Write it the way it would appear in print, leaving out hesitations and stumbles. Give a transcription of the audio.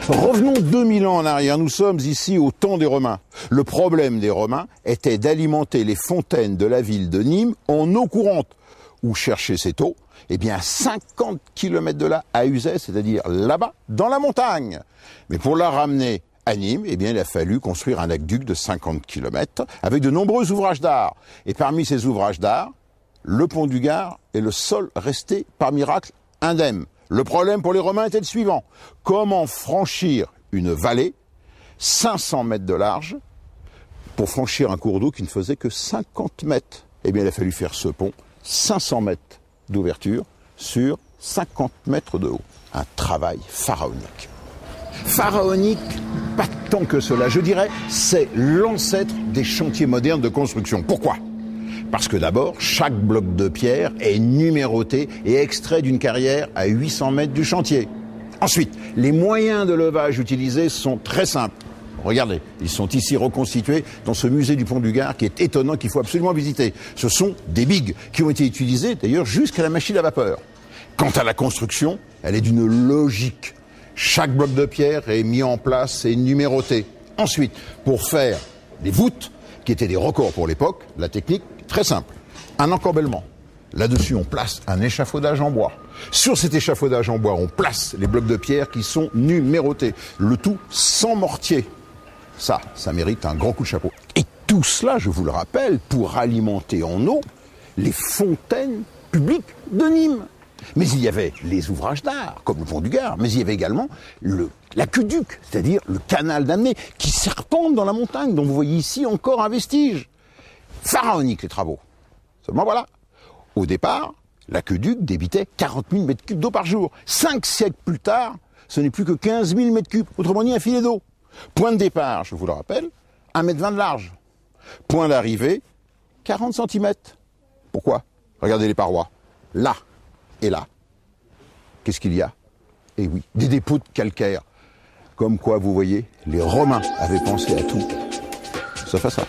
Revenons 2000 ans en arrière, nous sommes ici au temps des Romains. Le problème des Romains était d'alimenter les fontaines de la ville de Nîmes en eau courante. Où chercher cette eau? Eh bien, 50 km de là, à Uzès, c'est-à-dire là-bas, dans la montagne. Mais pour la ramener à Nîmes, eh bien, il a fallu construire un aqueduc de 50 km avec de nombreux ouvrages d'art. Et parmi ces ouvrages d'art, le pont du Gard est le seul resté, par miracle, indemne. Le problème pour les Romains était le suivant. Comment franchir une vallée, 500 mètres de large, pour franchir un cours d'eau qui ne faisait que 50 mètres? Eh bien, il a fallu faire ce pont, 500 mètres d'ouverture sur 50 mètres de haut. Un travail pharaonique. Pharaonique, pas tant que cela. Je dirais, c'est l'ancêtre des chantiers modernes de construction. Pourquoi ? Parce que d'abord, chaque bloc de pierre est numéroté et extrait d'une carrière à 800 mètres du chantier. Ensuite, les moyens de levage utilisés sont très simples. Regardez, ils sont ici reconstitués dans ce musée du Pont du Gard qui est étonnant, qu'il faut absolument visiter. Ce sont des bigues qui ont été utilisées d'ailleurs jusqu'à la machine à vapeur. Quant à la construction, elle est d'une logique. Chaque bloc de pierre est mis en place et numéroté. Ensuite, pour faire les voûtes, qui étaient des records pour l'époque, la technique, très simple. Un encorbellement. Là-dessus, on place un échafaudage en bois. Sur cet échafaudage en bois, on place les blocs de pierre qui sont numérotés. Le tout sans mortier. Ça mérite un grand coup de chapeau. Et tout cela, je vous le rappelle, pour alimenter en eau les fontaines publiques de Nîmes. Mais il y avait les ouvrages d'art, comme le pont du Gard, mais il y avait également l'aqueduc, c'est-à-dire le canal d'Amné, qui serpente dans la montagne, dont vous voyez ici encore un vestige. Pharaonique les travaux. Seulement voilà, au départ, l'aqueduc débitait 40 000 mètres cubes d'eau par jour. 5 siècles plus tard, ce n'est plus que 15 000 mètres cubes, autrement dit un filet d'eau. Point de départ, je vous le rappelle, 1,20 m de large. Point d'arrivée, 40 cm. Pourquoi? Regardez les parois. Là et là. Qu'est-ce qu'il y a? Eh oui, des dépôts de calcaire. Comme quoi, vous voyez, les Romains avaient pensé à tout. Ça fait ça.